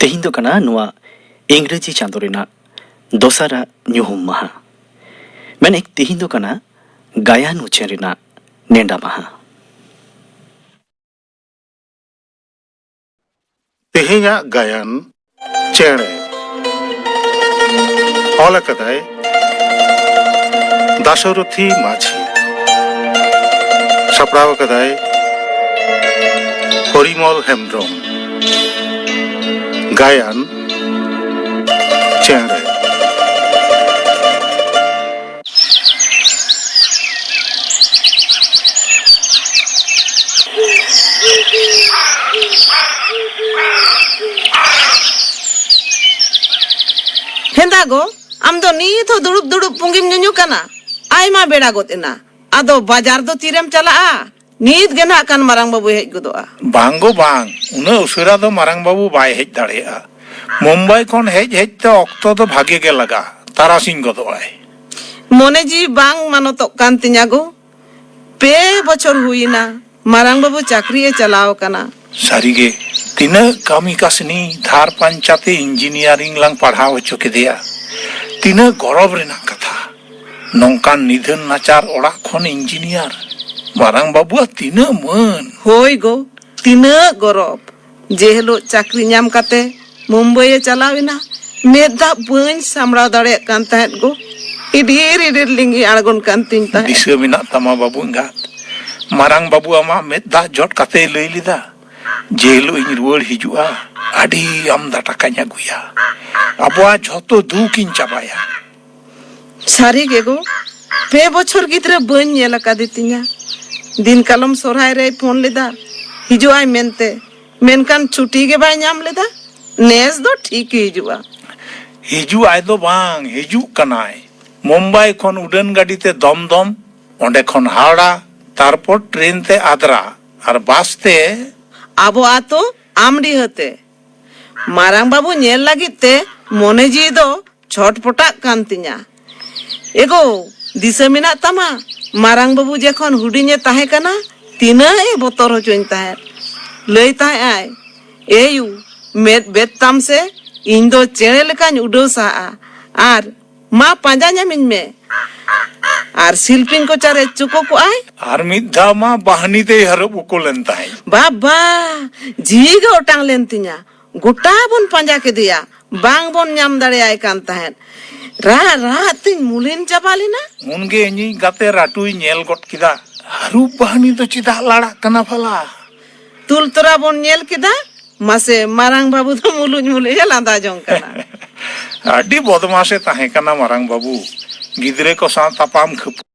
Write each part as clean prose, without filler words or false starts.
तेहिं दो कना नुआ इंग्रेजी चांदो रेना दोसारा ᱧᱩᱦᱩᱢ माहा मेन एक तेहिं दो कना गायन उछें रेना नेंडा माहा तेहिङा गायन चेणे ऑल कदाय दाशरथी माझी सपड़ाव कदाय परिमल हेम्ब्रम गायन चेणे हेंदागो आम दो नीत हो दुड़ुब दुड़ुब पुंगिम ᱧᱩᱧᱩ ᱠᱟᱱᱟ आयमा बेड़ा गोतेना आदो बाजार दो तीरेम चलाआ नीत गेना कान मारांग बाबू हेज गोदोआ बांगो बांग उना उशरा दो मारांग बाबू बाय हेज दाड़ेया मुंबई खन हेज हेज ते ऑक्टो दो भागे के लगा तारासिंग गोदोआय मोने जी बांग मानोतो कान तिኛगो पे बछर हुईना मारांग बाबू चाकरी ए चलाव काना सारीगे तीना कामी कासनी धार पंचाते इंजीनियरिंग लांग पढ़ाव हचो केदेया तीना गौरव रेना कथा नौकान निधन नाचार ओड़ा खन इंजीनियर मारांग बाबू तीना मन होय गो तीना गौरव जेहलो चाकरी ᱧᱟᱢ काते मुंबई ए चलाविना मेदा बन सामड़ा दाड़े कान तहत गो इडीर इडीर लिंगी आड़गोन कान तिन ता दिशा मिना तमा बाबू गात मारांग बाबू आमा मेदा जट काते लई लिदा जेलो इन रुवाड़ हिजुआ आडी आमदा टाकाኝ አጉያ አቧ ঝতো দুকিন চাবায়া सारी गेगो पे बछर गिद्रे बन नेला कादितिया दिन कलम सोरहाय रे फोन लेदा हिजुआय मेनते मेनकान छुट्टी के बाय ᱧᱟᱢ लेदा नेस दो ठीक हिजुआ हिजुआय दो बांग हिजु कनाय मुंबई खन उड़ान गाड़ी ते दमदम ओंडे खन हावड़ा तारपर ट्रेन ते आद्रा और बास ते आबो आतो आमडी हते मारांग बाबू नेल लागित ते मोने जी दो छटपटा कांतिया एगो दिशा मिना तमा मारांग बाबू जेखन हुडिने ताहे कना तीना ए बोतर होचोइन ताहे लई ताहे आय एयू मेद बेताम से इन दो चेणे लेकान उडो सा आर मा पांजा ᱧᱟᱢᱤᱧ में आर शिल्पिन को चारे चुको को आय आर मिद्धा मा बहनी ते हरब को लेनताय बाबा जीग ओटांग लेनतिया गोटा बन पांजा के दिया बांग बन ᱧᱟᱢ दाड़े आय कान ताहेन रा रा तिन मुलिन चाबालिना उनगे इनी गाते राटुई नेल गट किदा हरु बहनी तो चिदा लाड़ा कना फला तुल तोरा बन नेल किदा मासे मारांग बाबू तो मुलुज मुलुज लांदा जों कना आडी बदमाशे ताहे कना मारांग बाबू गिदरे को सा तापाम खपरी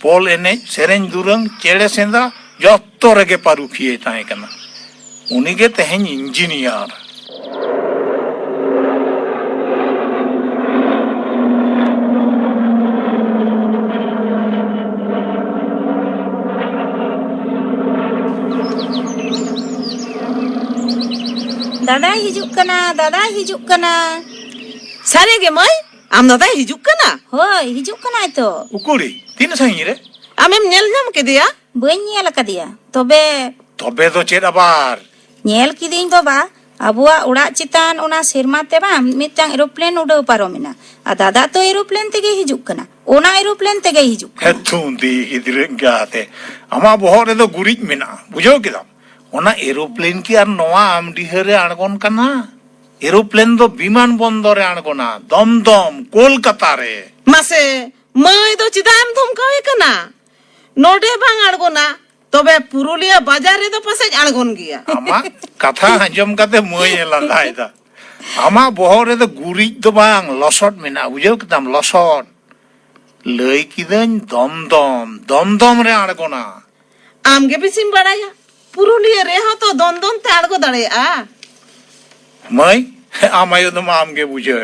पोल एने सेरेन दुरंग चेड़े सेंदा जत्तो रेगे पारुखिए ताहे कना उनीगे तेहेन इंजीनियर दादा हिजुक कना सारे गे मई आम दादा हिजुक कना होय हिजुक कना तो उकुड़ी तीन सही रे आमेम नेल ᱧᱟᱢ केदिया बई नेल कदिया तबे तबे तो चेद आबार नेल किदिन बाबा अबुआ उड़ा चितान ओना सेरमा ते बा मिटांग एरोप्लेन उड़ाव पारोमिना आ दादा तो एरोप्लेन तेगे हिजुक कना ओना एरोप्लेन तेगे हिजुक हेतुंदी गिदरे गाते अमा बोहर रे दो गुरिज मेना बुझो किदाम ओना एरोप्लेन की आर नोआ आमडीहरे आणगोन कना एरोप्लेन दो विमान बंदर रे आणगोना दमदम कोलकाता रे मासे मई दो चिदाम धमकावे कना नोडे बांग आड़गोना तबे पुरुलिया बाजार रे दो पासे आड़गोन गिया आमा कथा हजम काते मई लांदायदा आमा बोहर रे दो गुरिज दो बांग लसट मेना बुझो किदाम लसट लई किदन दमदम रे आणगोना आमगे बिसिम बड़ाया पुरुलिया रे हो तो दोन ते आड़गो दड़े आ मई आमायो दो आमगे बुझो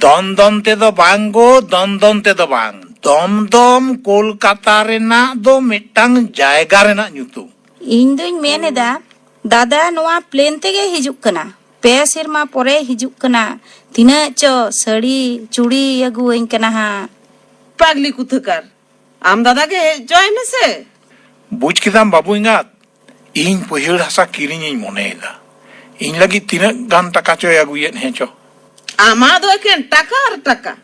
दम ते दो बांगो दम ते दो बांग दमदम कोलकाता रेना दो मिटांग जायगा रेना ᱧᱩᱛᱩᱢ इन दुñ मेनेदा दादा नोआ प्लेन तेगे हिजुक कना पे सेरमा परे हिजुक कना तिना चो सड़ी चूड़ी अगुइन कना हा पागली कुथकर आम दादा के जॉय में से बुझ किदाम बाबू इंगात इन पहिड़ हसा किरिᱧ ᱤᱧ ᱢᱚᱱᱮᱭᱮᱫᱟ ᱤᱧ ᱞᱟᱹᱜᱤᱫ ᱛᱤᱱᱟᱹᱜ ᱜᱟᱱ ᱴᱟᱠᱟ ᱪᱚᱭ ᱟᱹᱜᱩᱭᱮᱫ ᱦᱮᱸᱪᱚ? ᱟᱢᱟ ᱫᱚ ᱮᱠᱮᱱ ᱴᱟᱠᱟ ᱟᱨ ᱴᱟᱠᱟ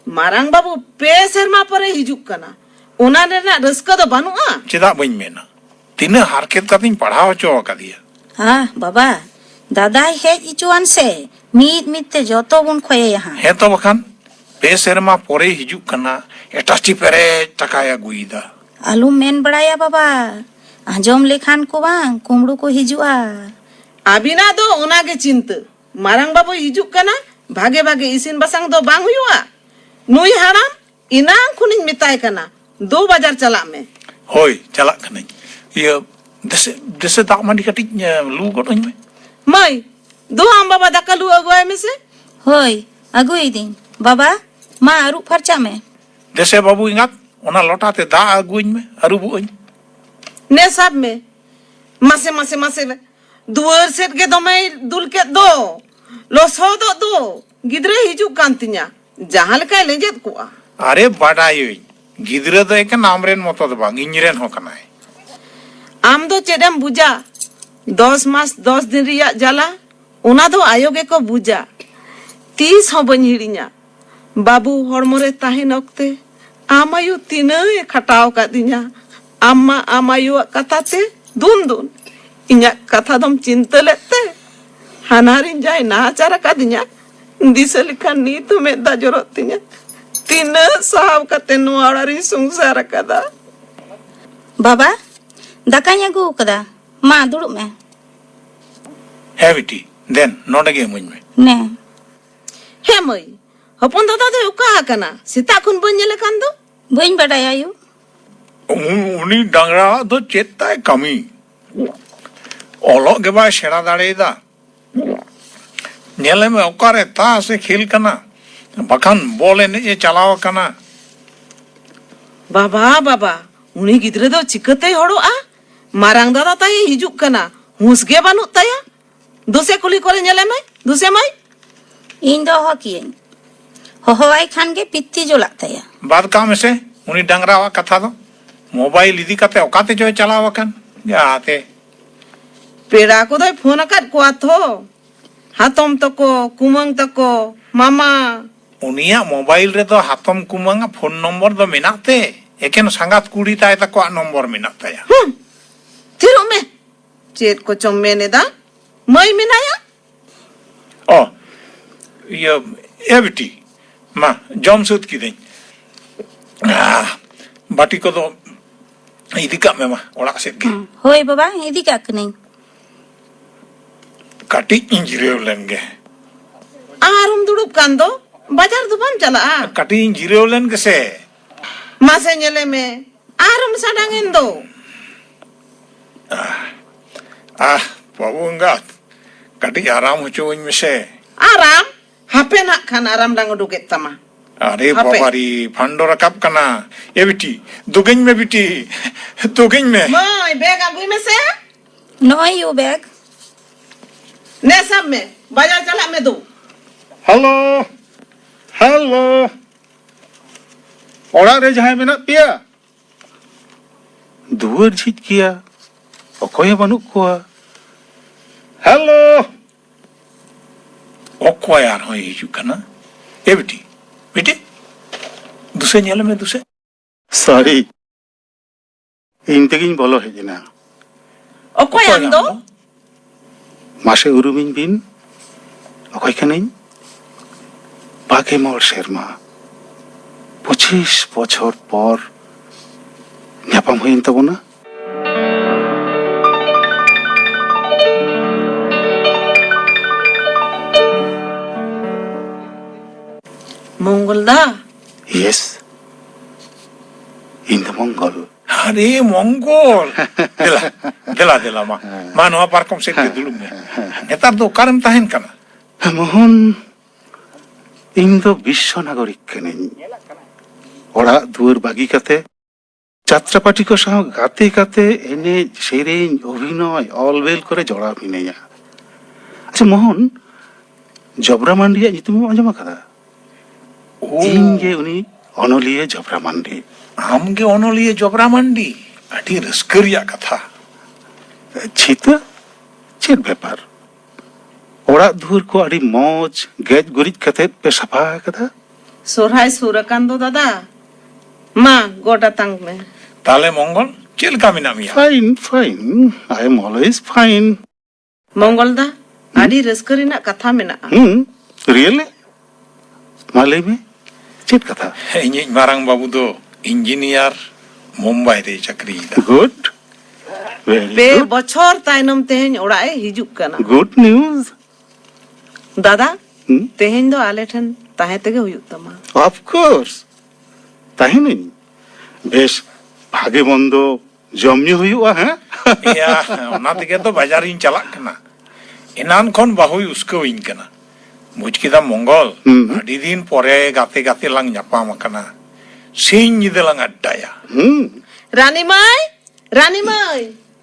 ᱢᱟᱨᱟᱝ ᱵᱟᱵᱩ ᱯᱮ ᱥᱮᱨᱢᱟ ᱯᱚᱨᱮ ᱦᱤᱡᱩᱜ ᱠᱟᱱᱟ ᱚᱱᱟ ᱨᱮᱱᱟᱜ ᱨᱟᱹᱥᱠᱟᱹ ᱫᱚ ᱵᱟᱹᱱᱩᱜᱼᱟ? ᱪᱮᱫᱟᱜ ᱵᱟᱹᱧ ᱢᱮᱱᱟ? ᱛᱤᱱᱟᱹᱜ ᱦᱟᱨᱠᱮᱛ ᱠᱟᱛᱮᱧ ᱯᱟᱲᱦᱟᱣ ᱦᱚᱪᱚ ᱟᱠᱟᱫᱮᱭᱟ। ᱵᱟᱵᱟ ᱫᱟᱫᱟᱭ ᱦᱮᱡ ᱦᱚᱪᱚᱣᱟᱱ ᱥᱮ ᱢᱤᱫ ᱛᱮ ᱡᱚᱛᱚ ᱵᱚᱱ ᱠᱷᱚᱭᱮᱭᱟ ᱦᱟᱸᱜ। ᱦᱮᱸ ᱛᱚ ᱵᱟᱠᱷᱟᱱ ᱯᱮ ᱥᱮᱨᱢᱟ ᱯᱚᱨᱮ ᱦᱤᱡᱩᱜ ᱠᱟᱱᱟ ᱮᱴᱟᱪᱤ ᱯᱮᱨᱮᱡ ᱴᱟᱠᱟᱭ ᱟᱹᱜᱩᱭᱮᱫᱟ। ᱟᱞᱚᱢ ᱢᱮᱱ ᱵᱟᱲᱟᱭᱟ ᱵᱟᱵᱟ ᱟᱸᱡᱚᱢ ᱞᱮᱠᱷᱟᱱ ko bang ᱠᱩᱢᱲᱩ ko ᱦᱤᱡᱩᱜᱼᱟ। ᱟᱵᱤᱱᱟᱜ ᱫᱚ ᱚᱱᱟᱜᱮ ᱪᱤᱱᱛᱟᱹ ᱢᱟᱨᱟᱝ ᱵᱟᱵᱩ ᱦᱤᱡᱩᱜ ᱠᱟᱱᱟ ᱵᱷᱟᱜᱮ ᱵᱷᱟᱜᱮ ᱤᱥᱤᱱ ᱵᱟᱥᱟᱝ ᱫᱚ ᱵᱟᱝ ᱦᱩᱭᱩᱜᱼᱟ? ᱱᱩᱭ ᱦᱟᱲᱟᱢ ᱤᱱᱟᱝ ᱠᱷᱚᱱᱤᱧ ᱢᱮᱛᱟᱭ ᱠᱟᱱᱟ 2 ᱵᱟᱡᱟᱨ ᱪᱟᱞᱟᱜ ᱢᱮ। ᱦᱳᱭ ᱪᱟᱞᱟᱜ ᱠᱟᱹᱱᱟᱹᱧ। ᱤᱭᱟᱹ ᱫᱮᱥᱮ ᱫᱟᱜ ᱢᱟᱹᱰᱤ ᱠᱟᱹᱴᱤᱡ ᱞᱩ ᱜᱚᱫ ᱟᱹᱧ ᱢᱮ। ᱢᱟᱹᱭ ᱫᱩ ᱟᱢ ᱵᱟᱵᱟ ᱫᱟᱠᱟ ᱞᱩ ᱟᱹᱜᱩᱣᱟᱭ ᱢᱮᱥᱮ। ᱦᱳᱭ ᱟᱹᱜᱩᱭᱤᱫᱤᱧ ᱵᱟᱵᱟ ᱢᱟ ᱟᱹᱨᱩᱵ ᱯᱷᱟᱨᱪᱟᱜ ᱢᱮ। ᱫᱮᱥᱮ ᱵᱟᱹᱵᱩ ᱮᱸᱜᱟᱛ ᱚᱱᱟ ᱞᱚᱴᱟᱛᱮ ᱫᱟᱜ ᱟᱹᱜᱩᱟᱹᱧ ᱢᱮ ᱟᱹᱨᱩᱵᱚᱜ ᱟᱹᱧ। নে সাব মে মাসে মাসে মাসে দুয়ার সেট গে দমে দুল কে দো লসদᱚᱜ দো ᱜᱤᱫᱽᱨᱟᱹ ᱦᱤᱡᱩᱜ ᱠᱟᱱ ᱛᱤᱧᱟ ᱡᱟᱦᱟᱸ ᱞᱮᱠᱟᱭ ᱞᱮᱸᱡᱮᱫ ᱠᱚᱜᱼᱟ। ᱟᱨᱮ ᱵᱟᱰᱟᱭᱟᱹᱧ ᱜᱤᱫᱽᱨᱟᱹ ᱫᱚ ᱮᱠᱮᱱ ᱟᱢᱨᱮᱱ ᱢᱚᱛᱚ ᱫᱚ ᱵᱟᱝ ᱤᱧ ᱨᱮᱱ ᱦᱚᱸ ᱠᱟᱱᱟᱭ। ᱟᱢ ᱫᱚ ᱪᱮᱫ ᱮᱢ ᱵᱩᱡᱟ 10 ᱢᱟᱥ 10 ᱫᱤᱱ ᱨᱮᱭᱟᱜ ᱡᱟᱞᱟ ᱚᱱᱟ ᱫᱚ ᱟᱭᱳ ᱜᱮᱠᱚ ᱵᱩᱡᱟ ᱛᱤᱥ ᱦᱚᱸ ᱵᱟᱹᱧ ᱦᱤᱲᱤᱧᱟ ᱵᱟᱵᱩ ᱦᱚᱲᱢᱚ ᱨᱮ ᱛᱟᱦᱮᱱ ᱚᱠᱛᱮ ᱟᱢ ᱟᱭᱳ ᱛᱤᱱᱟᱹᱜ ᱮ ᱠᱷᱟᱴᱟᱣ ᱠᱟᱫᱤᱧᱟ ᱟᱢᱢᱟ ᱟᱢ ᱟᱭᱳᱣᱟᱜ ᱠᱟᱛᱷᱟ ᱛᱮ ᱫᱩᱱ ᱤᱧᱟᱹᱜ ᱠᱟᱛᱷᱟ ᱫᱚᱢ ᱪᱤᱱᱛᱟᱹ ᱞᱮᱫ ᱛᱮ ᱦᱟᱱᱟᱨᱤᱧ ᱡᱟᱭ ᱱᱟᱦᱟᱪᱟᱨ ᱟᱠᱟᱫᱤᱧᱟ ᱫᱤᱥᱟᱹ ᱞᱮᱠᱷᱟᱱ ᱱᱤᱛ ᱦᱚᱸ ᱢᱮᱫ ᱫᱟᱜ ᱡᱚᱨᱚᱜ ᱛᱤᱧᱟ ᱛᱤᱱᱟᱹᱜ ᱥᱟᱦᱟᱣ ᱠᱟᱛᱮ ᱱᱚᱣᱟ ᱚᱲᱟᱜ ᱨᱤᱧ ᱥᱚᱝᱥᱟᱨ ᱟᱠᱟᱫᱟ। ᱵᱟᱵᱟ ᱫᱟᱠᱟᱧ ᱟᱹᱜᱩ ᱟᱠᱟᱫᱟ ᱢᱟ ᱫᱩᱲᱩᱵ ᱢᱮ। ᱦᱮᱸ ᱵᱤᱴᱤ ᱫᱮᱱ ᱱᱚᱰᱮ ᱜᱮ ᱤᱢᱟᱹᱧ ᱢᱮ। ᱱᱮ ᱦᱮᱸ ᱢᱟᱹᱭ ᱦᱚᱯᱚᱱ ᱫᱟᱫᱟ ᱫᱚᱭ ᱚᱠᱟ ᱟᱠᱟᱱᱟ ᱥᱮᱛᱟᱜ ᱠᱷᱚᱱ ᱵᱟᱹᱧ ᱧᱮᱞᱮ ᱠᱟᱱ ᱫᱚ? ᱵᱟᱹᱧ ᱵᱟᱰᱟᱭᱟ ᱟᱭᱩ। ᱩᱱᱤ ᱰᱟᱝᱨᱟ ᱫᱚ ᱪᱮᱫ ᱛᱟᱭ ᱠᱟᱹᱢᱤ ᱚᱞᱚᱜ ᱜᱮ ᱵᱟᱭ ᱥᱮᱬᱟ ᱫᱟᱲᱮᱭᱟᱫᱟ ᱧᱮᱞᱮ ᱢᱮ ᱚᱠᱟᱨᱮ ᱛᱟᱥ ᱮ ᱠᱷᱮᱞ ᱠᱟᱱᱟ ᱵᱟᱠᱷᱟᱱ ᱵᱚᱞ ᱮᱱᱮᱡ ᱮ ᱪᱟᱞᱟᱣ ᱟᱠᱟᱱᱟ। ᱵᱟᱵᱟ ᱵᱟᱵᱟ ᱩᱱᱤ ᱜᱤᱫᱽᱨᱟᱹ ᱫᱚ ᱪᱤᱠᱟᱹᱛᱮᱭ ᱦᱚᱲᱚᱜᱼᱟ ᱢᱟᱨᱟᱝ ᱫᱟᱫᱟ ᱛᱟᱭ ᱦᱤᱡᱩᱜ ᱠᱟᱱᱟ ᱦᱩᱸᱥ ᱜᱮ ᱵᱟᱹᱱᱩᱜ ᱛᱟᱭᱟ ᱫᱩᱥᱮ ᱠᱩᱞᱤ ᱠᱚᱨᱮ ᱧᱮᱞᱮ ᱢᱮ ᱫᱩᱥᱮ ᱢᱟᱹᱭ ᱤᱧ ᱫᱚ ᱦᱚᱦᱚ ᱠᱤᱭᱟᱹᱧ ᱦᱚᱦᱚᱣᱟᱭ ᱠᱷᱟᱱ ᱜᱮ ᱯᱤᱛᱤ ᱡᱚᱞᱟᱜ ᱛᱟᱭᱟ। ᱵᱟᱫ ᱠᱟᱜ ᱢᱮᱥᱮ ᱩᱱᱤ ᱰᱟᱝᱨᱟᱣᱟᱜ ᱠᱟᱛᱷᱟ ᱫᱚ ᱢᱳᱵᱟᱭᱤᱞ ᱤᱫᱤ ᱠᱟᱛᱮ ᱚᱠᱟᱛᱮ ᱪᱚᱭ ᱪᱟᱞᱟᱣ ᱟᱠᱟᱱ ᱡᱟᱦᱟᱸᱛᱮ ᱯᱮᱲᱟ ᱠᱚᱫᱚᱭ ᱯᱷᱳᱱ ᱟᱠᱟᱫ ᱠᱚᱣᱟ ᱛᱚ ᱦᱟᱛᱚᱢ ᱛᱟᱠᱚ ᱠᱩᱢᱟᱹᱝ ᱛᱟᱠᱚ ᱢᱟᱢᱟ ᱩᱱᱤᱭᱟᱜ ᱢᱳᱵᱟᱭᱤᱞ ᱨᱮᱫᱚ ᱦᱟᱛᱚᱢ ᱠᱩᱢᱟᱹᱝᱟᱜ ᱯᱷᱳᱱ ᱱᱚᱢᱵᱚᱨ ᱫᱚ ᱢᱮᱱᱟᱜ ᱛᱮ ᱮᱠᱮᱱ ᱥᱟᱸᱜᱟᱛ ᱠᱩᱲᱤ ᱛᱟᱭ ᱛᱟᱠᱚᱣᱟᱜ ᱱᱚᱢᱵᱚᱨ ᱢᱮᱱᱟᱜ ᱛᱟᱭᱟ। ᱛᱷᱤᱨᱚᱜ ᱢᱮ ᱪᱮᱫ ᱠᱚᱪᱚᱢ ᱢᱮᱱᱮᱫᱟ ᱢᱟᱹᱭ ᱢᱮᱱᱟᱭᱟ? ᱚ ᱤᱭᱟᱹ ᱵᱤᱴᱤ ᱢᱟ ᱡᱚᱢ ᱥᱟᱹᱛ ᱠᱤᱫᱟᱹᱧ ᱵᱟᱴᱤ ᱠᱚᱫᱚ ᱤᱫᱤ ᱠᱟᱜ ᱢᱮ ᱢᱟ ᱚᱲᱟᱜ ᱥᱮᱫ ᱜᱮ। ᱦᱳᱭ ᱵᱟᱵᱟ ᱤᱫᱤ ᱠᱟᱜ ᱠᱟᱹᱱᱟᱹᱧ। ᱠᱟᱹᱴᱤᱡ ᱤᱧ ᱡᱤᱨᱟᱹᱣ ᱞᱮᱱ ᱜᱮ। ᱟᱨᱚᱢ ᱫᱩᱲᱩᱵ ᱠᱟᱱ ᱫᱚ ᱵᱟᱡᱟᱨ ᱫᱚ ᱵᱟᱢ ᱪᱟᱞᱟᱜᱼᱟ? ᱠᱟᱹᱴᱤᱡ ᱤᱧ ᱡᱤᱨᱟᱹᱣ ᱞᱮᱱ ᱜᱮᱥᱮ। ᱢᱟᱥᱮ ᱧᱮᱞᱮ ᱢᱮ ᱟᱨᱚᱢ ᱥᱟᱰᱟᱝᱮᱱ ᱫᱚ। ᱵᱟᱹᱵᱩ ᱮᱸᱜᱟᱛ ᱠᱟᱹᱴᱤᱡ ᱟᱨᱟᱢ ᱦᱚᱪᱚᱣᱟᱹᱧ ᱢᱮᱥᱮ। ᱟᱨᱟᱢ ᱦᱟᱯᱮ ᱱᱟᱜ ᱠᱷᱟᱱ ᱟᱨᱟᱢ ᱰᱟᱝ ᱩᱰᱩᱠᱮᱫ ᱛᱟᱢᱟ। ᱟᱨᱮ ᱦᱟᱯᱮ। ᱵᱟᱵᱟᱨᱤ ᱯᱷᱟন্ডᱚ ᱨᱟᱠᱟᱵ ᱠᱟᱱᱟ এ বিটি দুগেኝ মে বিটি দুগেኝ মে ᱢᱟᱹᱭ বেগ আগুই মেসে ᱱᱚᱜᱼᱚᱭ ᱭᱩ ᱵᱮᱜ নে সাব মে বাজার চালাক মে দো হ্যালো হ্যালো ᱚᱲᱟᱜ ᱨᱮ ᱡᱟᱦᱟᱸᱭ ᱢᱮᱱᱟᱜ ᱯᱮᱭᱟ ᱫᱩᱣᱟᱹᱨ ᱡᱷᱤᱡ ᱜᱮᱭᱟ ᱚᱠᱚᱭ ᱦᱚᱸ ᱵᱟᱹᱱᱩᱜ ᱠᱚᱣᱟ হ্যালো ᱚᱠᱚᱭ ᱟᱨᱦᱚᱸ ᱦᱤᱡᱩᱜ ᱠᱟᱱᱟ এ বিটি বিটি দুসে ᱧᱮᱞ ᱢᱮ দুসে সরি ᱤᱧ ᱛᱮᱜᱤᱧ ᱵᱚᱞᱚ ᱦᱮᱡ ᱮᱱᱟ অকয় আম দো ᱢᱟᱥᱮ ᱩᱨᱩᱢᱤᱧ ᱵᱤᱱ ᱚᱠᱚᱭ ᱠᱟᱹᱱᱟᱹᱧ 22 ᱥᱮᱨᱢᱟ 25 বছর পর ᱧᱟᱯᱟᱢ ᱦᱩᱭᱮᱱ ᱛᱟᱵᱚᱱᱟ মঙ্গল দা ইয়েস ᱤᱧ ᱫᱚ ᱢᱚᱝᱜᱚᱞ আরে মঙ্গল দেলা দেলা দেলা মা ᱱᱚᱣᱟ ᱯᱟᱨᱠᱚᱢ ᱥᱮᱫ ᱜᱮ ᱫᱩᱲᱩᱵ ᱢᱮ ᱱᱮᱛᱟর ᱫᱚ ᱚᱠᱟᱨᱮᱢ ᱛᱟᱦᱮᱱ ᱠᱟᱱᱟ ᱢᱳᱦᱚᱱ ᱤᱧ ᱫᱚ ᱵᱤᱥᱥᱚ ᱱᱟᱜᱚᱨᱤᱠ ᱠᱟᱹᱱᱟᱹᱧ ᱚᱲᱟᱜ ᱫᱩᱣᱟᱹᱨ ᱵᱟᱹᱜᱤ ᱠᱟᱛᱮ ᱡᱟᱛᱨᱟᱯᱟᱴᱤ ᱠᱚ ᱥᱟᱶ ᱜᱟᱛᱮ ᱠᱟᱛᱮ ᱮᱱᱮᱡ ᱥᱮᱨᱮᱧ ᱚᱵᱷᱤᱱᱚᱭ ᱚᱞᱵᱮᱞ ᱠᱚᱨᱮ ᱡᱚᱲᱟᱣ ᱢᱤᱱᱟᱹᱧᱟ ᱟᱪᱪᱷᱟ ᱢᱳᱦᱚᱱ ᱡᱚᱵᱨᱟ ᱢᱟᱱᱰᱤᱭᱟᱜ ᱧᱩᱛᱩᱢᱮᱢ ᱟᱸᱡᱚᱢ ᱟᱠᱟᱫᱟ ᱤᱧ ᱜᱮ ᱩᱱᱤ ᱚᱱᱚᱞᱤᱭᱟᱹ ᱡᱚᱵᱨᱟ ᱢᱟᱱᱰᱤ ᱟᱢᱜᱮ ᱚᱱᱚᱞᱤᱭᱟᱹ ᱡᱚᱵᱨᱟ ᱢᱟᱱᱰᱤ ᱟᱹᱰᱤ ᱨᱟᱹᱥᱠᱟᱹ ᱨᱮᱭᱟᱜ ᱠᱟᱛᱷᱟ ᱪᱷᱤᱛᱟᱹ ᱪᱮᱫ ᱵᱮᱯᱟর ᱚᱲᱟᱜ ᱫᱩᱣᱟᱹᱨ ᱠᱚ ᱟᱹᱰᱤ ᱢᱚᱸᱡᱽ ᱜᱮᱡ ᱜᱩᱨᱤᱡ ᱠᱟᱛᱮᱫ ᱯᱮ ᱥᱟᱯᱷᱟ ᱟᱠᱟᱫᱟ? ᱥᱚᱨᱦᱟᱭ ᱥᱩᱨ ᱟᱠᱟᱱ ᱫᱚ ᱫᱟᱫᱟ, ᱢᱟ ᱜᱚᱰ ᱟᱛᱟᱝ ᱢᱮ। তাহলে মঙ্গল ᱪᱮᱫ ᱞᱮᱠᱟ ᱢᱮᱱᱟᱜ ᱢᱮᱭᱟ? Fine fine, I am always fine. Mangal ᱫᱟ, ᱟᱹᱰᱤ ᱨᱟᱹᱥᱠᱟᱹ ᱨᱮᱱᱟᱜ ᱠᱟᱛᱷᱟ ᱢᱮᱱᱟᱜᱼᱟ। রিয়েলি? মা ᱞᱟᱹᱭ ᱢᱮ, ᱪᱮᱫ ᱠᱟᱛᱷᱟ? ᱤᱧᱤᱡ ᱢᱟᱨᱟᱝ ᱵᱟᱹᱵᱩ ᱫᱚ ᱤᱧᱡᱤᱱᱤᱭᱟর মুম্বাই ᱨᱮ ᱪᱟᱹᱠᱨᱤᱭᱮᱫᱟ। গুড, ভেরি ᱯᱮ গুড, ᱵᱚᱪᱷᱚᱨ ᱛᱟᱭᱱᱚᱢ ᱛᱮᱦᱮᱧ ᱚᱲᱟᱜ ᱮ ᱦᱤᱡᱩᱜ ᱠᱟᱱᱟ। Good news. দাদা, তেহেᱧ ᱫᱚ ᱟᱞᱮ ᱴᱷᱮᱱ ᱛᱟᱦᱮᱸ ᱛᱮᱜᱮ ᱦᱩᱭᱩᱜ ᱛᱟᱢᱟ। অফ কোর্স, তাহিনী বেশ ভাগে মন্দ জম ᱧᱩ ᱦᱩᱭᱩᱜᱼᱟ, হ্যাঁ? ᱤᱭᱟ ᱚᱱᱟ ᱛᱮᱜᱮ ᱛᱚ ᱵᱟᱡᱟᱨᱤᱧ ᱪᱟᱞᱟᱜ ᱠᱟᱱᱟ। ᱮᱱᱟᱱ ᱠᱷᱚᱱ ᱵᱟᱹᱦᱩᱭ ᱩᱥᱠᱟᱹᱣᱤᱧ ᱠᱟᱱᱟ। ᱵᱩᱡ ᱠᱮᱫᱟᱢ ᱢᱚᱝᱜᱚᱞ, ᱟᱹᱰᱤ ᱫᱤᱱ ᱯᱚᱨᱮ ᱜᱟᱛᱮ ᱜᱟᱛᱮ ᱞᱟᱝ ᱧᱟᱯᱟᱢ ᱟᱠᱟᱱᱟ। ᱥᱤᱧ ᱧᱤᱫᱟᱹ ᱞᱟᱝ ᱟᱰᱰᱟᱭᱟ। রানী মাই, রানী মাই,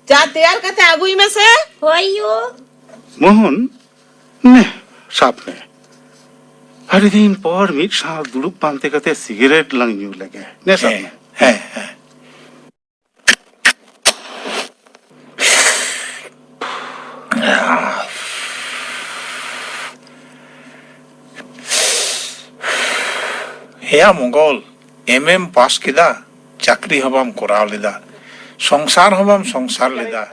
চা তৈয়ার কাতে আগুই মেসে। হইও মোহন, নে সাপ নে। আরে দিন পর মিট সাথ দুড়ুব পান্তে কাতে সিগারেট লাং ᱧᱩ লেগে। নে সাপ নে। হ্যাঁ হ্যাঁ। ᱦᱮᱭᱟ ᱢᱚᱝᱜᱚᱞ, এমএম পাস কেদা, চাকরি হবাম করাও লেদা, সংসার হবাম সংসার লেদা,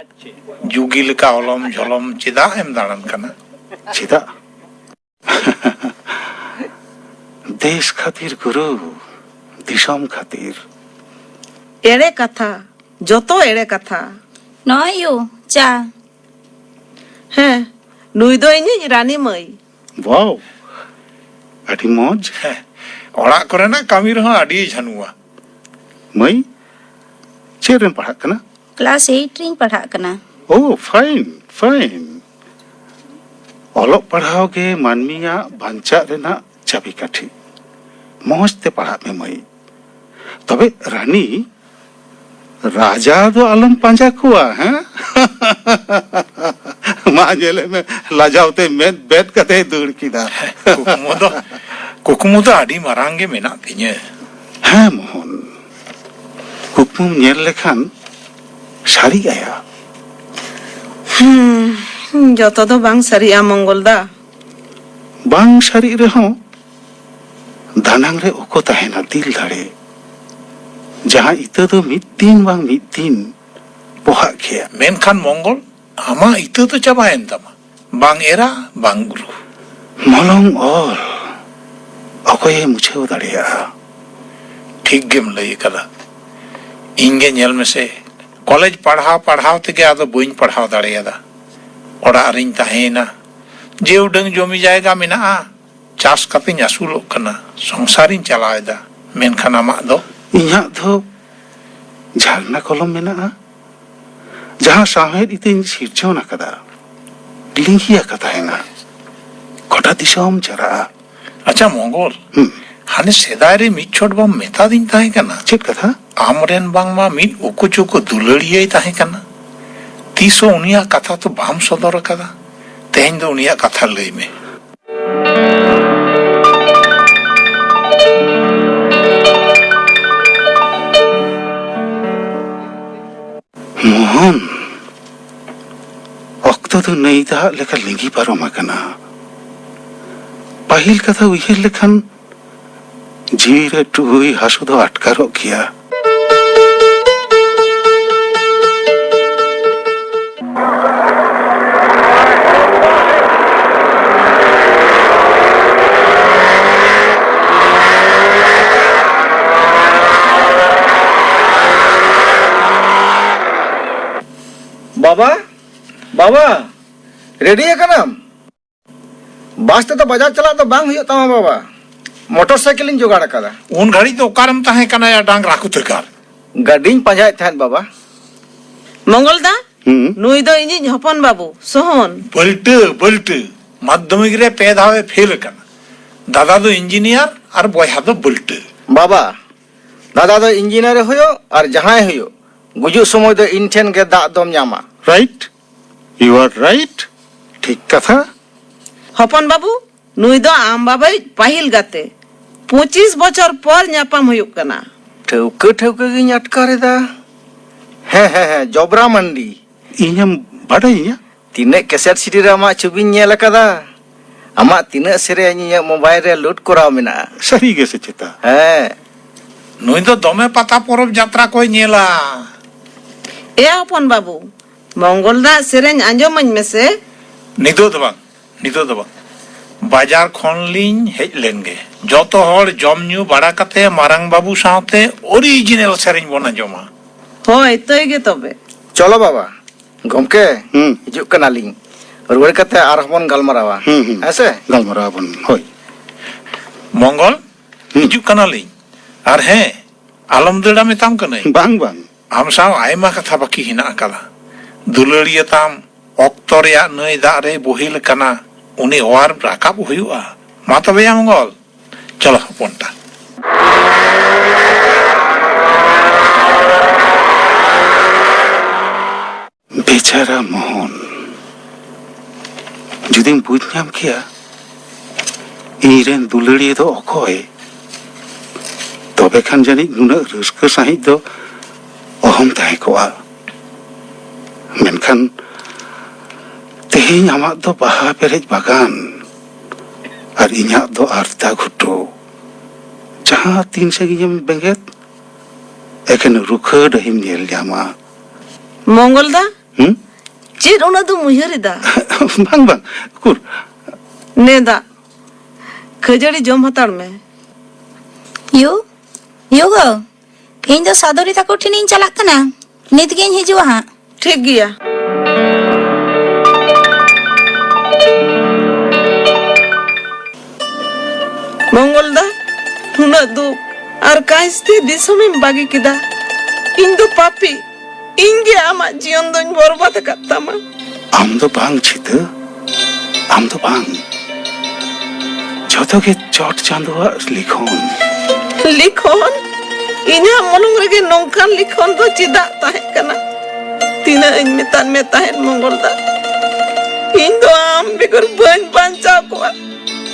যুগি লেকা অলম ঝলম চেদা এম দাঁড়ান কানা? ᱪᱮᱫᱟᱜ? দেশ খাতির গুরু, দিশম খাতির। এড়ে কথা, যত এড়ে কথা। নয়ও চা হ্যাঁ, নুই ᱫᱚ ᱤᱧᱤᱡ রানী মাই। ওয়াও, আটি মজ। ᱚᱲᱟᱜ ᱠᱚᱨᱮᱱᱟᱜ ᱠᱟᱹᱢᱤ ᱨᱮᱦᱚᱸ ᱟᱹᱰᱤ ᱡᱷᱟᱹᱱᱩᱣᱟ। মাই, ᱪᱮᱫ ᱨᱮᱢ ᱯᱟᱲᱦᱟᱜ ᱠᱟᱱᱟ? ক্লাস 8 ᱨᱤᱧ ᱯᱟᱲᱦᱟᱜ ᱠᱟᱱᱟ। ও ফাইন ফাইন। ᱚᱞᱚᱜ ᱯᱟᱲᱦᱟᱣ ᱜᱮ ᱢᱟᱹᱱᱢᱤᱭᱟᱜ ᱵᱟᱧᱪᱟᱜ ᱨᱮᱱᱟᱜ ᱪᱟᱵᱤ ᱠᱟᱴᱷᱤ। ᱢᱚᱸᱡᱽ ᱛᱮ ᱯᱟᱲᱦᱟᱜ ᱢᱮ ᱢᱟᱹᱭ। তবে রানী, রাজা ᱫᱚ ᱟᱞᱚᱢ ᱯᱟᱸᱡᱟ ᱠᱚᱣᱟ, হ্যাঁ? মা ᱧᱮᱞᱮ ᱢᱮ, ᱞᱟᱡᱟᱣ ᱛᱮ ᱢᱮᱫ ᱵᱮᱫ ᱠᱟᱛᱮ ᱫᱟᱹᱲ ᱠᱮᱫᱟ। ᱠᱩᱠᱢᱩ ᱫᱚ ᱟᱹᱰᱤ ᱢᱟᱨᱟᱝ ᱜᱮ ᱢᱮᱱᱟᱜ ᱛᱤᱧᱟᱹ। হ্যাঁ মোহন, কুকমুম ᱧᱮᱞ লেখান ᱥᱟᱹᱨᱤ ᱟᱭᱟ। যত ᱫᱚ ᱵᱟᱝ ᱥᱟᱹᱨᱤᱜᱼᱟ ᱢᱚᱝᱜᱚᱞ ᱫᱟ। ᱵᱟᱝ ᱥᱟᱹᱨᱤ ᱨᱮᱦᱚᱸ ᱫᱟᱱᱟᱝ ᱨᱮ ᱩᱠᱩ ᱛᱟᱦᱮᱱᱟ ᱫᱤᱞ ᱫᱟᱲᱮ, ᱡᱟᱦᱟᱸ ᱤᱛᱟᱹ ᱫᱚ ᱢᱤᱫ ᱫᱤᱱ ᱵᱟᱝ ᱢᱤᱫ ᱫᱤᱱ ᱯᱚᱦᱟᱜ ᱜᱮᱭᱟ। ᱢᱮᱱᱠᱷᱟᱱ ᱢᱚᱝᱜᱚᱞ, ᱟᱢᱟᱜ ᱤᱛᱟᱹ ᱫᱚ ᱪᱟᱵᱟᱭᱮᱱ ᱛᱟᱢᱟ, ᱵᱟᱝ ᱮᱨᱟ ᱵᱟᱝ ᱜᱩᱨᱩ। মলম অল অকয়ে মুছেও দাঁড়িয়েগা। ᱴᱷᱤᱠ ᱜᱮᱢ ᱞᱟᱹᱭ ᱟᱠᱟᱫᱟ। ᱤᱧ ᱜᱮ ᱧᱮᱞ ᱢᱮᱥᱮ, ᱠᱚᱞᱮᱡᱽ ᱯᱟᱲᱦᱟᱣ ᱯᱟᱲᱦᱟᱣ ᱛᱮᱜᱮ ᱟᱫᱚ ᱵᱟᱹᱧ ᱯᱟᱲᱦᱟᱣ ᱫᱟᱲᱮᱭᱟᱫᱟ। ᱚᱲᱟᱜ ᱨᱤᱧ ᱛᱟᱦᱮᱸᱭᱮᱱᱟ, ᱡᱮ ᱩᱰᱟᱹᱝ ᱡᱚᱢᱤ ᱡᱟᱭᱜᱟ ᱢᱮᱱᱟᱜᱼᱟ, ᱪᱟᱥ ᱠᱟᱛᱮᱧ ᱟᱹᱥᱩᱞᱚᱜ ᱠᱟᱱᱟ, ᱥᱚᱝᱥᱟᱨᱤᱧ ᱪᱟᱞᱟᱣᱮᱫᱟ। ᱢᱮᱱᱠᱷᱟᱱ ᱟᱢᱟᱜ ᱫᱚ? ᱤᱧᱟᱹᱜ ᱫᱚ ঝাᱨনা কলম মেনাᱜᱼᱟ, ᱡᱟᱦᱟᱸ ᱥᱟᱶᱦᱮᱫ ᱤᱛᱟᱹᱧ ᱥᱤᱨᱡᱚᱱ ᱟᱠᱟᱫᱟ, ᱞᱤᱸᱜᱤ ᱟᱠᱟ ᱛᱟᱦᱮᱱᱟ, ᱜᱚᱴᱟ ᱫᱤᱥᱚᱢ ᱪᱟᱨᱟᱜᱼᱟ। ᱟᱪᱪᱷᱟ ᱢᱚᱝᱜᱚᱞ, ᱦᱟᱱᱮ ᱥᱮᱫᱟᱭ ᱨᱮ ᱢᱤᱫ ᱪᱷᱚᱴ ᱵᱟᱢ ᱢᱮᱛᱟᱫᱤᱧ ᱛᱟᱦᱮᱸ ᱠᱟᱱᱟ, ᱪᱮᱫ ᱠᱟᱛᱷᱟ? ᱟᱢᱨᱮᱱ ᱵᱟᱝᱢᱟ ᱢᱤᱫ ᱩᱠᱩ ᱪᱩᱠᱩ ᱫᱩᱞᱟᱹᱲᱤᱭᱟᱹᱭ ᱛᱟᱦᱮᱸ ᱠᱟᱱᱟ? ᱛᱤᱥᱦᱚᱸ ᱩᱱᱤᱭᱟᱜ ᱠᱟᱛᱷᱟ ᱛᱚ ᱵᱟᱢ ᱥᱚᱫᱚᱨ ᱟᱠᱟᱫᱟ। ᱛᱮᱦᱮᱧ ᱫᱚ ᱩᱱᱤᱭᱟᱜ ᱠᱟᱛᱷᱟ ᱞᱟᱹᱭ ᱢᱮ। মোহন, অক্ত তো নই দাগ লেখা লিঙ্গি পারম আকানা। পাহিল কথা উইহের লেখান জির টুই হাসু দো আটকারক গিয়া। বাবা, বাবা, রেডি আকানাম? বাস তে তো বাজার চালা তো বাং হুᱭᱩᱜ তামা বাবা। মোটর সাইকেলিং জোগাড় আকাদা। ᱩᱱ ᱜᱷᱟᱹᱲᱤᱡ ᱫᱚ ᱚᱠᱟᱨᱮᱢ ᱛᱟᱦᱮᱸ ᱠᱟᱱᱟ ᱭᱟ ᱰᱟᱝᱨᱟ ᱠᱩᱛᱟᱹᱠᱟᱨ? গাডিᱧ ᱯᱟᱸᱡᱟᱭᱮᱫ ᱛᱟᱦᱮᱸᱫ বাবা। মঙ্গল দা, নুই ᱫᱚ ᱤᱧᱤᱡ ᱦᱚᱯᱚᱱ ᱵᱟᱹᱵᱩ ᱥᱳᱦᱚᱱ। ᱵᱟᱹᱞᱴᱟᱹ ᱢᱟᱫᱽᱫᱷᱚᱢᱤᱠ ᱨᱮ 2 ᱫᱷᱟᱣᱮ ᱯᱷᱮᱞ ᱟᱠᱟᱱᱟ। দাদা ᱫᱚ ইঞ্জিনিয়ার আর বয়হা ᱫᱚ ᱵᱟᱹᱞᱴᱟᱹ। বাবা, দাদা ᱫᱚ ইঞ্জিনিয়ার ᱦᱩᱭᱩᱜ আর ᱡᱟᱦᱟᱸᱭ ᱦᱩᱭᱩᱜ, গুজুᱜ সময় ᱫᱚ ᱤᱧ ᱴᱷᱮᱱ ᱜᱮ ᱫᱟᱜ ᱫᱚᱢ ᱧᱟᱢᱟ। রাইট, ইউ আর রাইট, ঠিক কথা। হপন বাবু, নুই ᱫᱚ ᱟᱢ ᱵᱟᱵᱟᱭᱤᱡ ᱯᱟᱹᱦᱤᱞ ᱜᱟᱛᱮ। 25 ᱵᱚᱪᱷᱚᱨ ᱯᱚᱨ ᱧᱟᱯᱟᱢ ᱦᱩᱭᱩᱜ ᱠᱟᱱᱟ। ᱴᱷᱟᱹᱣᱠᱟᱹ ᱴᱷᱟᱹᱣᱠᱟᱹ ᱜᱤᱧ ᱟᱴᱠᱟᱨᱮᱫᱟ। ᱦᱮᱸ, ᱡᱚᱵᱨᱟ ᱢᱟন্ডি। ᱤᱧᱮᱢ ᱵᱟᱰᱟᱭᱤᱧᱟ? ᱛᱤᱱᱟᱹᱜ ᱠᱮᱥᱮᱴ ᱥᱤᱰᱤ ᱨᱮ ᱟᱢᱟᱜ ᱪᱷᱚᱵᱤᱧ ᱧᱮᱞ ᱟᱠᱟᱫᱟ ᱟᱢᱟᱜ ᱛᱤᱱᱟᱹᱜ ᱥᱮᱨᱮᱧ ᱤᱧᱟᱹᱜ ᱢᱳᱵᱟᱭᱤᱞ ᱨᱮ ᱞᱳᱰ ᱠᱚᱨᱟᱣ ᱢᱮᱱᱟᱜᱼᱟ ᱥᱟᱹᱨᱤ ᱜᱮ ᱥᱮ ᱪᱮᱛᱟ? ᱦᱮᱸ নুই তো দমে পাতা পরব যাত্রা কই নেলা এ হপন বাবু মঙ্গলদা সেরেঞ্চ আঞ্জমাኝ মেসে নিদো ᱫᱚ ᱵᱟᱝ বাজার খনলিᱧ হেজ লেনগে যত হড় জম ᱧᱩ বাড়া কাতে মারাং বাবু সাথে অরিজিনাল সেরেñ বন আᱸᱡᱚᱢᱟ হয় তৈ গে তবে চলো বাবা গমকে ᱦᱩᱸ ᱦᱤᱡᱩᱜ ᱠᱟᱱᱟᱞᱤᱧ ᱨᱩᱣᱟᱹᱲ ᱠᱟᱛᱮ ᱟᱨᱦᱚᱸ ᱵᱚᱱ ᱜᱟᱞᱢᱟᱨᱟᱣᱟ ᱦᱩᱸ ᱦᱮᱸᱥᱮ ᱜᱟᱞᱢᱟᱨᱟᱣ ᱵᱚᱱ ᱦᱳᱭ মঙ্গল হিজুক কানালিᱧ আর হ্যাঁ আলম দাদা মেতাম কানাই ᱵᱟᱝ ᱵᱟᱝ ᱟᱢ ᱥᱟᱶ ᱟᱭᱢᱟ ᱠᱟᱛᱷᱟ ᱵᱟᱹᱠᱤ ᱦᱮᱱᱟᱜ ᱟᱠᱟᱫᱟ ᱫᱩᱞᱟᱹᱲᱤᱭᱟᱹ ᱛᱟᱢ ᱚᱠᱛᱚ ᱨᱮᱭᱟᱜ ᱱᱟᱹᱭ ᱫᱟᱜ ᱨᱮ ᱵᱚᱦᱮᱞ ᱠᱟᱱᱟ ᱩᱱᱤ ᱚᱣᱟᱨ ᱨᱟᱠᱟᱵ ᱦᱩᱭᱩᱜᱼᱟ ᱢᱟ ᱛᱚᱵᱮ ᱭᱟ ᱢᱚᱝᱜᱚᱞ চলো ᱦᱚᱯᱚᱱᱴᱟ বেচারা মোহন যদি বুঝ ᱧᱟᱢ ᱠᱮᱭᱟ ᱤᱧᱨᱮᱱ ᱫᱩᱞᱟᱹᱲᱤᱭᱟᱹ ᱫᱚ ᱚᱠᱚᱭ ᱛᱚᱵᱮ ᱠᱷᱟᱱ ᱡᱟᱹᱱᱤᱡ ᱱᱩᱱᱟᱹᱜ ᱨᱟᱹᱥᱠᱟᱹ ᱥᱟᱺᱦᱤᱡ ᱫᱚ ᱚᱦᱚᱢ ᱛᱟᱦᱮᱸ ᱠᱚᱜᱼᱟ ᱢᱮᱱᱠᱷᱟᱱ ᱛᱮᱦᱮᱧ ᱟᱢᱟᱜ ᱫᱚ ᱵᱟᱦᱟ ᱯᱮᱨᱮᱡ ᱵᱟᱜᱟᱱ ᱟᱨ ᱤᱧᱟᱹᱜ ᱫᱚ ᱟᱨᱫᱟ ᱜᱷᱩᱴᱩ ᱡᱟᱦᱟᱸ ᱛᱤᱱ ᱥᱟᱺᱜᱤᱧᱮᱢ ᱵᱮᱸᱜᱮᱫ ᱮᱠᱮᱱ ᱨᱩᱠᱷᱟᱹ ᱰᱟᱹᱦᱤᱢ ᱧᱮᱞ ᱧᱟᱢᱟ মঙ্গলদা হুম ᱪᱮᱫ ᱚᱱᱟ ᱫᱚ ᱩᱭᱦᱟᱹᱨᱮᱫᱟ ᱵᱟᱝ ᱵᱟᱝ ᱩᱠᱩᱨ নে দা ᱠᱷᱟᱹᱡᱟᱹᱲᱤ ᱡᱚᱢ ᱦᱟᱛᱟᱲ ᱢᱮ ᱭᱩ ᱜᱚ ᱤᱧ ᱫᱚ ᱥᱟᱫᱚᱨᱤ ᱛᱟᱠᱚ ᱴᱷᱮᱱᱤᱧ ᱪᱟᱞᱟᱜ ᱠᱟᱱᱟ ᱱᱤᱛ ᱜᱤᱧ ᱦᱤᱡᱩᱜᱼᱟ ᱦᱟᱸᱜ ᱴᱷᱤᱠ ᱜᱮᱭᱟ মঙ্গলদা ᱱᱩᱱᱟᱹᱜ ᱫᱩᱠ ᱟᱨ ᱠᱟᱭᱥᱛᱮ ᱫᱤᱥᱚᱢᱮᱢ ᱵᱟᱹᱜᱤ ᱠᱮᱫᱟ ᱤᱧ ᱫᱚ ᱯᱟᱯᱤ ᱤᱧ ᱜᱮ ᱟᱢᱟᱜ ᱡᱤᱭᱚᱱ ᱫᱚᱧ ᱵᱚᱨᱵᱟᱫ ᱟᱠᱟᱫ ᱛᱟᱢᱟ ᱟᱢ ᱫᱚ ᱵᱟᱝ ᱪᱷᱤᱛᱟᱹ ᱟᱢ ᱫᱚ ᱵᱟᱝ ᱡᱷᱚᱛᱚ ᱜᱮ ᱪᱚᱴ ᱪᱟᱸᱫᱳᱣᱟᱜ ᱞᱤᱠᱷᱚᱱ ᱞᱤᱠᱷᱚᱱ ᱤᱧᱟᱹᱜ ᱢᱚᱞᱚᱝ ᱨᱮᱜᱮ ᱱᱚᱝᱠᱟᱱ ᱞᱤᱠᱷᱚᱱ ᱫᱚ ᱪᱮᱫᱟᱜ ᱛᱟᱦᱮᱸ ᱠᱟᱱᱟ ᱛᱤᱱᱟᱹᱜ ᱤᱧ ᱢᱮᱛᱟᱫ ᱢᱮ ᱛᱟᱦᱮᱸᱫ ᱢᱚᱝᱜᱚᱞᱫᱟ ᱤᱧ ᱫᱚ ᱟᱢ ᱵᱮᱜᱚᱨ ᱵᱟᱹᱧ ᱵᱟᱧᱪᱟᱣ ᱠᱚᱜᱼᱟ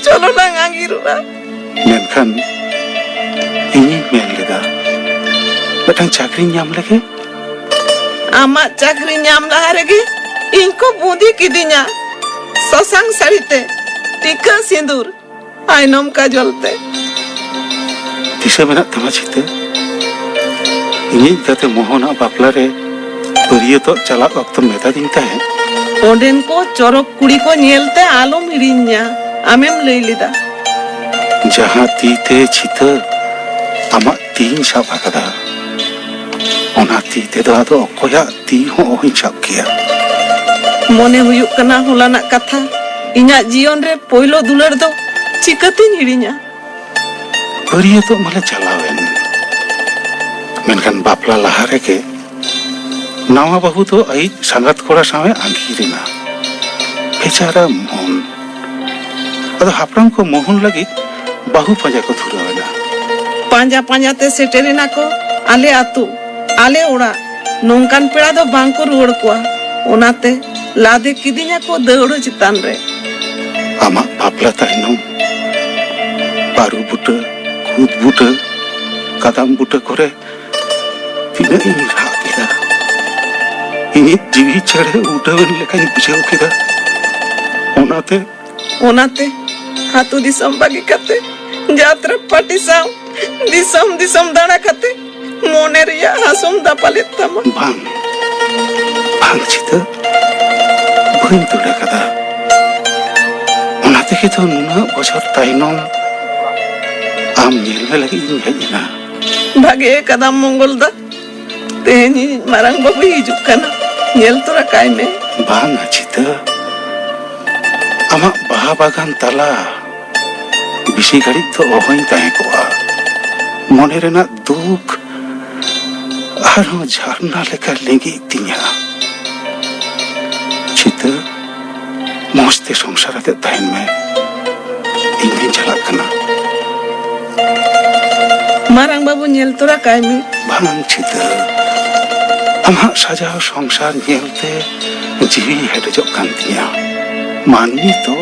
ᱪᱚᱞᱚ ᱞᱟᱝ ᱟᱸᱜᱤᱨᱚᱜᱼᱟ ᱢᱮᱱᱠᱷᱟᱱ ᱤᱧᱤᱧ ᱢᱮᱱ ᱞᱮᱫᱟ ᱢᱤᱫᱴᱟᱝ ᱪᱟᱹᱠᱨᱤᱧ ᱧᱟᱢ ᱞᱮᱜᱮ ᱟᱢᱟᱜ ᱪᱟᱹᱠᱨᱤ ᱧᱟᱢ ᱞᱟᱦᱟ ᱨᱮᱜᱮ ᱤᱧ ᱠᱚ ᱵᱩᱸᱫᱤ ᱠᱤᱫᱤᱧᱟ ᱥᱟᱥᱟᱝ ᱥᱟᱹᱲᱤᱛᱮ ᱴᱤᱠᱟᱹ ᱥᱤᱸᱫᱩᱨ ᱟᱭᱱᱚᱢ ᱠᱟᱡᱚᱞ ᱛᱮ ᱫᱤᱥᱟᱹ ᱢᱮᱱᱟᱜ ᱛᱟᱢᱟ ᱪᱷᱤᱛᱟᱹ ᱤᱧᱤᱡ ᱜᱟᱛᱮ ᱢᱳᱦᱚᱱᱟᱜ ᱵᱟᱯᱞᱟ ᱨᱮ ᱵᱟᱹᱨᱭᱟᱹᱛᱚᱜ ᱪᱟᱞᱟᱜ ᱚᱠᱛᱚ ᱢᱮᱛᱟᱫᱤᱧ ᱛᱟᱦᱮᱸᱫ ᱚᱸᱰᱮᱱ ᱠᱚ ᱪᱚᱨᱚᱠ ᱠᱩᱲᱤ ᱠᱚ ᱧᱮᱞᱛᱮ ᱟᱞᱚᱢ ᱦᱤᱲᱤᱧᱟ ᱟᱢᱮᱢ ᱞᱟᱹᱭ ᱞᱮᱫᱟ ᱡᱟᱦᱟᱸ ᱛᱤᱛᱮ ᱪᱷᱤᱛᱟᱹ ᱟᱢᱟᱜ ᱛᱤᱧ ᱥᱟᱵ ᱟᱠᱟᱫᱟ ᱚᱱᱟ ᱛᱤ ᱛᱮᱫᱚ ᱟᱫᱚ ᱚᱠᱚᱭᱟᱜ ᱛᱤ ᱦᱚᱸ ᱚᱦᱚᱧ ᱥᱟᱵ ᱠᱮᱭᱟ ᱢᱚᱱᱮ ᱦᱩᱭᱩᱜ ᱠᱟᱱᱟ ᱦᱚᱞᱟᱱᱟᱜ ᱠᱟᱛᱷᱟ ᱤᱧᱟᱹᱜ ᱡᱤᱭᱚᱱ ᱨᱮ ᱯᱳᱭᱞᱳ ᱫᱩᱞᱟᱹᱲ ᱫᱚ ᱪᱤᱠᱟᱹᱛᱤᱧ ᱦᱤᱲᱤᱧᱟ ᱵᱟᱹᱨᱭᱟᱹᱛᱚᱜ ᱢᱟᱞᱮ ᱪᱟᱞᱟᱣᱮᱱ ᱢᱮᱱᱠᱷᱟᱱ ᱵᱟᱯᱞᱟ ᱞᱟᱦᱟ ᱨᱮᱜᱮ ᱱᱟᱣᱟ ᱵᱟᱹᱦᱩ ᱫᱚ ᱟᱭᱤᱡ ᱥᱟᱸᱜᱟᱛ ᱠᱚᱲᱟ ᱥᱟᱶᱮ ᱟᱸᱜᱤᱨᱮᱱᱟ ᱵᱮᱪᱟᱨᱟ ᱢᱳᱦᱚᱱ ᱟᱫᱚ ᱦᱟᱯᱲᱟᱢ ᱠᱚ ᱢᱳᱦᱚᱱ ᱞᱟᱹᱜᱤᱫ ᱵᱟᱹᱦᱩ ᱯᱟᱸᱡᱟ ᱠᱚ ᱫᱷᱩᱨᱟᱹᱣᱮᱱᱟ ᱯᱟᱸᱡᱟ ᱯᱟᱸᱡᱟᱛᱮ ᱥᱮᱴᱮᱨᱮᱱᱟ ᱠᱚ ᱟᱞᱮ ᱟᱹᱛᱩ ᱟᱞᱮ ᱚᱲᱟᱜ ᱱᱚᱝᱠᱟᱱ ᱯᱮᱲᱟ ᱫᱚ ᱵᱟᱝᱠᱚ ᱨᱩᱣᱟᱹᱲ ᱠᱚᱣᱟ ᱚᱱᱟᱛᱮ ᱞᱟᱫᱮ ᱠᱤᱫᱤᱧᱟ ᱠᱚ ᱫᱟᱹᱣᱲᱟᱹ ᱪᱮᱛᱟᱱ ᱨᱮ ᱟᱢᱟᱜ ᱵᱟᱯᱞᱟ ᱛᱟᱭᱱᱚᱢ ᱵᱟᱹᱨᱩ ᱵᱩᱴᱟᱹ ᱠᱩᱫ ᱵᱩᱴᱟᱹ ᱠᱟᱫᱟᱢ ᱵᱩᱴᱟᱹ ᱠᱚᱨᱮ ᱛᱤᱱᱟᱹᱜ ᱤᱧ ᱨᱟᱜ ᱠᱮᱫᱟ ᱤᱧᱤᱡ ᱡᱤᱣᱤ ᱪᱮᱬᱮ ᱩᱰᱟᱹᱣᱮᱱ ᱞᱮᱠᱟᱧ ᱵᱩᱡᱷᱟᱹᱣ ᱠᱮᱫᱟ ᱚᱱᱟᱛᱮ ᱟᱹᱛᱩ ᱫᱤᱥᱚᱢ ᱵᱟᱹᱜᱤ ᱠᱟᱛᱮ ᱡᱟᱛᱨᱟ ᱯᱟᱴᱤ ᱥᱟᱶ ᱫᱤᱥᱚᱢ ᱫᱤᱥᱚᱢ ᱫᱟᱬᱟ ᱠᱟᱛᱮ ᱢᱚᱱᱮ ᱨᱮᱭᱟᱜ ᱦᱟᱥᱩᱢ ᱫᱟᱯᱟᱞᱮᱫ ᱛᱟᱢᱟ ᱵᱟᱝ ᱵᱟᱝ ᱪᱤᱛᱟᱹ ᱵᱟᱹᱧ ᱫᱟᱹᱲ ᱟᱠᱟᱫᱟ ᱚᱱᱟ ᱛᱮᱜᱮ ᱛᱚ ᱱᱩᱱᱟᱹᱜ ᱵᱚᱪᱷᱚᱨ ᱛᱟᱭᱱᱚᱢ ᱟᱢ ᱧᱮᱞ ᱢᱮ ᱞᱟᱹᱜᱤᱫ ᱤᱧ ᱦᱮᱡ ᱮᱱᱟ ᱵᱷᱟᱜᱮ ᱠᱟᱫᱟᱢ ᱢᱚᱝᱜᱚᱞᱫᱟ ᱛᱮᱦᱮᱧ ᱢᱟᱨᱟᱝ ᱵᱟᱹᱵᱩ ᱦᱤᱡᱩᱜ ᱠᱟᱱᱟ ᱧᱮᱞ ᱛᱚᱨᱟ ᱠᱟᱭ ᱢᱮ ᱵᱟᱝ ᱪᱤᱛᱟᱹ ᱟᱢᱟᱜ ᱵᱟᱦᱟ ᱵᱟᱜᱟᱱ ᱛᱟᱞᱟ ᱵᱤᱥᱤ ᱜᱷᱟᱹᱲᱤᱡ ᱫᱚ ᱚᱦᱚᱧ ᱛᱟᱦᱮᱸ ᱠᱚᱜᱼᱟ ᱢᱚᱱᱮ ᱨᱮᱱᱟᱜ ᱫᱩᱠ ᱟᱨᱦᱚᱸ ᱡᱷᱟᱨᱱᱟ ᱞᱮᱠᱟ ᱞᱤᱸᱜᱤ ᱛᱤᱧᱟ ᱪᱤᱛᱟᱹ ᱢᱚᱸᱡᱽ ᱛᱮ ᱥᱚᱝᱥᱟᱨ ᱟᱛᱮ ᱛᱟᱦᱮᱱ ᱢᱮ ᱤᱧ ᱫᱩᱧ ᱪᱟᱞᱟᱜ ᱠᱟᱱᱟ ᱢᱟᱨᱟᱝ ᱵᱟᱹᱵᱩ ᱧᱮᱞ ᱛᱚᱨᱟ ᱠᱟᱭ ᱢᱮ ᱵᱟᱝ ᱪᱤᱛᱟᱹ ᱟᱢᱟᱜ ᱥᱟᱡᱟᱣ ᱥᱚᱝᱥᱟর ᱧᱮᱞᱛᱮ ᱡᱤᱣᱤ ᱦᱮᱰᱮᱡᱚᱜ ᱠᱟᱱ ᱛᱤᱧᱟ ᱢᱟᱹᱱᱢᱤ ᱛᱚ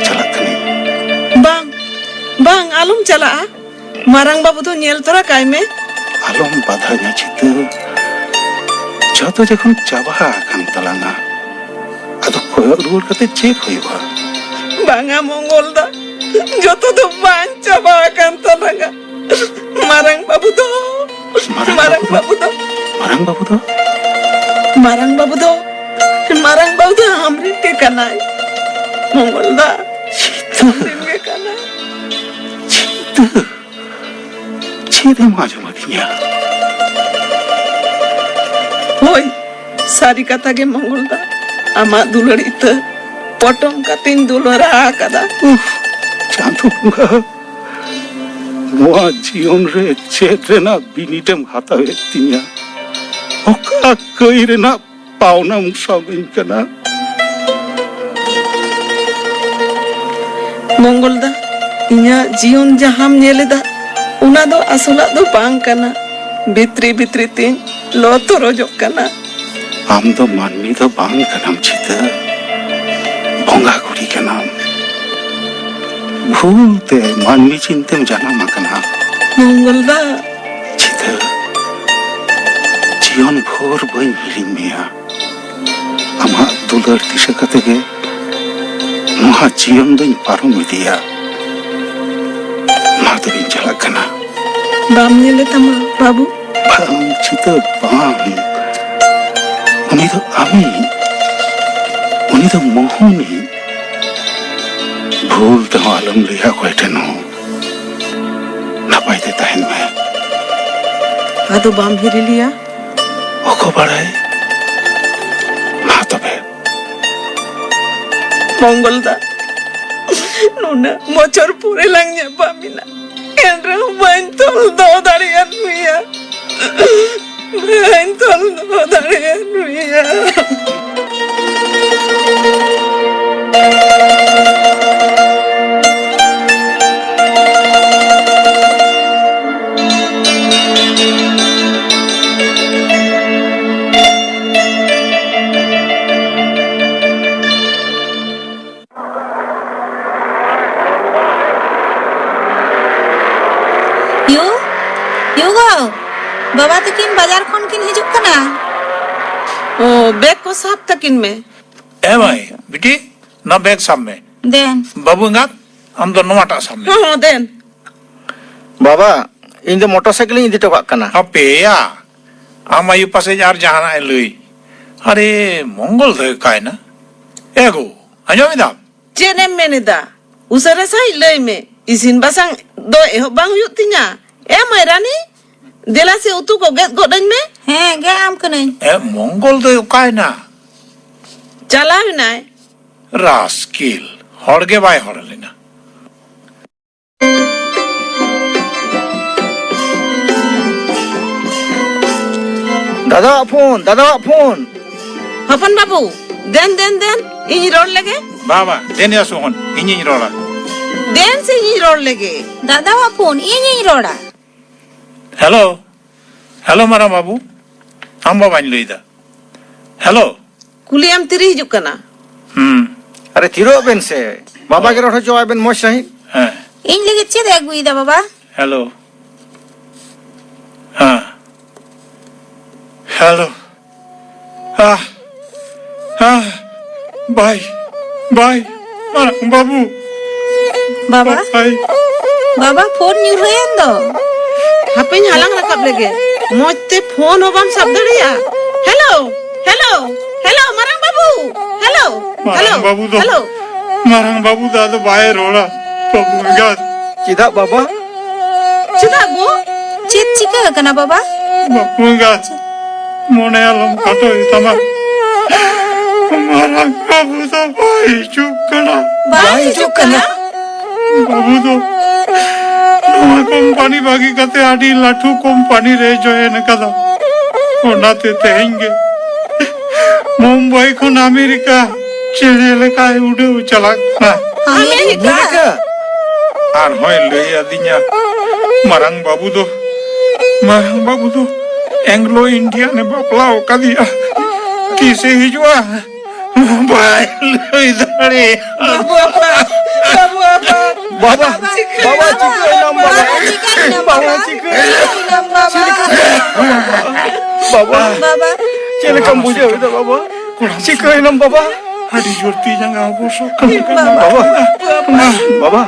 ᱪᱟᱞᱟᱜ ᱠᱟᱹᱱᱟᱹᱧ ᱵᱟᱝ ᱵᱟᱝ ᱟᱞᱚᱢ ᱪᱟᱞᱟᱜᱼᱟ ᱢᱟᱨᱟᱝ ᱵᱟᱹᱵᱩ ᱫᱚ ᱧᱮᱞ ᱛᱚᱨᱟ ᱠᱟᱭ ᱢᱮ ᱟᱞᱚᱢ ᱵᱟᱫᱷᱟᱧᱟ ᱪᱤᱛᱟᱹ ᱡᱚᱛᱚ ᱡᱚᱠᱷᱚᱱ ᱪᱟᱵᱟ ᱟᱠᱟᱱ ᱛᱟᱞᱟᱝᱟ ruwar kate cek hoyba. Banga Mongol da. Joto do ban chaba akan talaga. Marang babu do. Marang babu do. Marang babu do? Marang babu do. Marang babu do hamrin ke kanai. Mongol da. Hamrin ke kanai. Cede majam adinya. Hoi, sari kata ge Mongol da. Ama dulur itu potong katin dulur akada. Chantu bunga. Noa jion re ched rena binitem hatawe tinya. Oka koi rena paunam sabin kana. Mongol da, inya jion jaham nyeleda. Una do asula do bang kana. Bitri bitri tin lo torojok kana. Am do manmi do bang kanam chita. Bonga kuri kanam. Bhul te manmi chintem janam akana. Mongol da, Chita. Jion bhor bain hiring meya. Ama dular disha kate ge. Noha jion doin parom idiya. Ma do bin jalak kana. bam nyele tama babu. Bang chita bang. Uni do ami. Uni do mohoni. Bhul te alam liha ko eteno. Napai te tahen me. Ado bam hiriliya. Oko barai. Ma tobe. Mongol da. Nuna mochor pure langnya bamina. Enra bantol do darian nuya. Bantol do darian nuya. Yugo, baba takin bazar khon kin hijuk kana. Oh, beg ko sap takin me. ए भाई बेटी ना bag साम में Den, Babu ngak am do noma ta sam में Oh, den. Baba, ᱤᱧ ᱫᱚ motorcycle ᱤᱧ ᱤᱫᱤ ᱴᱚ ᱠᱟᱜ ᱠᱟᱱᱟ. ape ya am ayu pase jar jahana e lui are mongol de kai na ego anjom idam Jenem meneda. Usara sai lay me. Isin basang do ehok bang huyuk tinya. Mai rani? Dela se utu ko get godain me? he ge am kanai. e mongol de kai na Chalaw nai. raskil horge bai horalina দাদাওয়াগ phone. Hapan babu. Den. Ini rol lege. baba denia sohon inyi rola Den se ini rol lege. Dada wa phone ini roda. hello mara babu am baba ni leida hello Kuliam tiri hijuk kana. আরে three Ben সে. বাবাকে রঠ চওয়াবেন মজ সাহিত. eh In lagi ched aguida baba. hello hello bye babu Baba, bye baba phone nyuruhen do. Hapen halang rakap lege. Mochte phone obam sab dariya. Hello marang babu. Hello. Marang babu do. Hello. marang babu da do bye rola babu ngak চিদা বাবা? Cida go? Ched chika kana baba. babu ngak mone alam kato itama marang babu da bye chukana Bye hijuk kana. babu do nova company bagi kate adi latu company re join kada onate tehenge Mumbai khon America chene lekai ude chalak na Amerika. আর হয় লইয়া দিña marang babu do Anglo Indian bapla okadia kise hijua bai loi dare Babu apa? বাবা চিকু নাম বাবা. Baba chika nam baba. বাবা Baba, চেলে কাম বুঝে হইতো বাবা. চিকু নাম বাবা. ᱟᱹᱰᱤ ᱡᱳᱨ ᱛᱤ ᱡᱟᱸᱜᱟ ᱚᱵᱚᱥᱚᱜ ᱠᱟᱱᱟ বাবা বাবা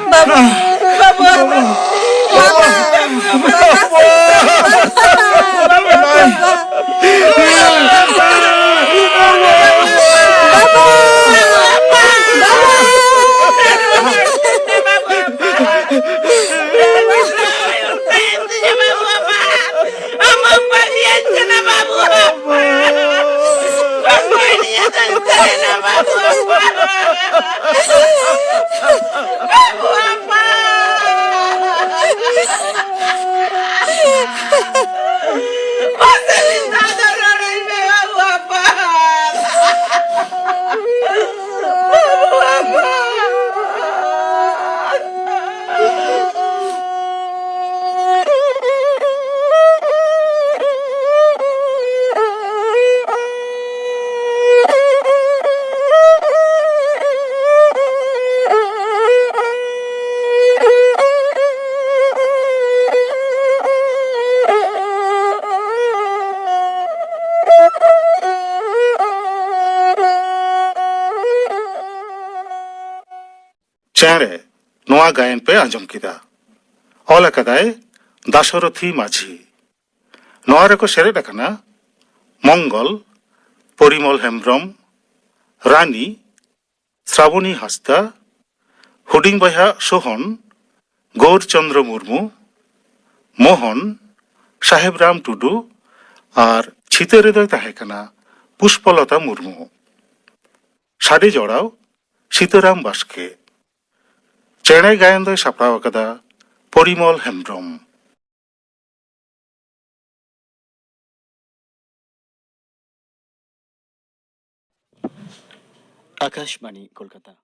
ᱪᱮᱬᱮ ᱱᱚᱣᱟ ᱜᱟᱭᱟᱱ ᱯᱮ ᱟᱸᱡᱚᱢ ᱠᱮᱫᱟ᱾ ᱚᱞ ᱟᱠᱟᱫᱟᱭ ᱫᱟᱥᱚᱨᱚᱛᱷᱤ ᱢᱟᱹᱡᱷᱤ। ᱱᱚᱣᱟ ᱨᱮᱠᱚ ᱥᱮᱞᱮᱫ ᱟᱠᱟᱱᱟ ᱢᱚᱝᱜᱚᱞ, ᱯᱚᱨᱤᱢᱚᱞ ᱦᱮᱢᱵᱨᱚᱢ, ᱨᱟᱱᱤ ᱥᱨᱟᱵᱚᱱᱤ ᱦᱟᱸᱥᱫᱟ, ᱦᱩᱰᱤᱧ ᱵᱚᱭᱦᱟ ᱥᱳᱦᱚᱱ ᱜᱳᱨ ᱪᱚᱱᱫᱨᱚ ᱢᱩᱨᱢᱩ, ᱢᱳᱦᱚᱱ ᱥᱟহেᱵ ᱨᱟᱢ ᱴᱩᱰᱩ ᱟᱨ ᱪᱷᱤᱛᱟᱹ ᱨᱮᱫᱚᱭ ᱛᱟᱦᱮᱸ ᱠᱟᱱᱟ ᱯᱩᱥᱯᱚᱞᱚᱛᱟ ᱢᱩᱨᱢᱩ। ᱥᱟᱰᱮ ᱡᱚᱲᱟᱣ ᱥᱤᱛᱟᱹᱨᱟᱢ ᱵᱟᱥᱠᱮ। ᱪᱮᱬᱮ ᱜᱟᱭᱟᱱ ᱫᱚᱭ ᱥᱟᱯᱲᱟᱣ ᱟᱠᱟᱫᱟ ᱯᱚᱨᱤᱢᱚᱞ ᱦᱮᱢᱵᱨᱚᱢ। আকাশবাণী কলকাতা।